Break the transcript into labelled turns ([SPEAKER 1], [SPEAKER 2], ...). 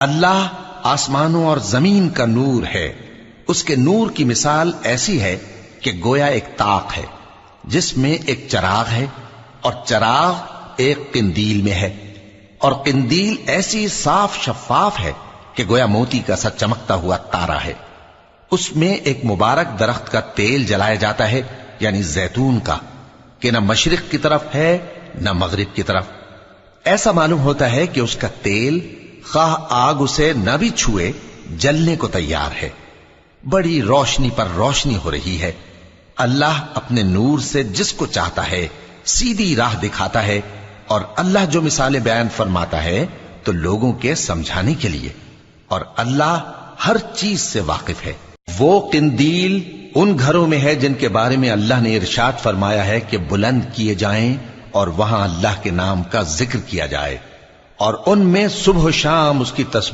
[SPEAKER 1] اللہ آسمانوں اور زمین کا نور ہے، اس کے نور کی مثال ایسی ہے کہ گویا ایک طاق ہے جس میں ایک چراغ ہے، اور چراغ ایک قندیل میں ہے، اور قندیل ایسی صاف شفاف ہے کہ گویا موتی کا سا چمکتا ہوا تارا ہے۔ اس میں ایک مبارک درخت کا تیل جلایا جاتا ہے، یعنی زیتون کا، کہ نہ مشرق کی طرف ہے نہ مغرب کی طرف۔ ایسا معلوم ہوتا ہے کہ اس کا تیل خواہ آگ اسے نہ بھی چھوئے جلنے کو تیار ہے۔ بڑی روشنی پر روشنی ہو رہی ہے۔ اللہ اپنے نور سے جس کو چاہتا ہے سیدھی راہ دکھاتا ہے، اور اللہ جو مثالیں بیان فرماتا ہے تو لوگوں کے سمجھانے کے لیے، اور اللہ ہر چیز سے واقف ہے۔ وہ قندیل ان گھروں میں ہے جن کے بارے میں اللہ نے ارشاد فرمایا ہے کہ بلند کیے جائیں اور وہاں اللہ کے نام کا ذکر کیا جائے، اور ان میں صبح و شام اس کی تسبیح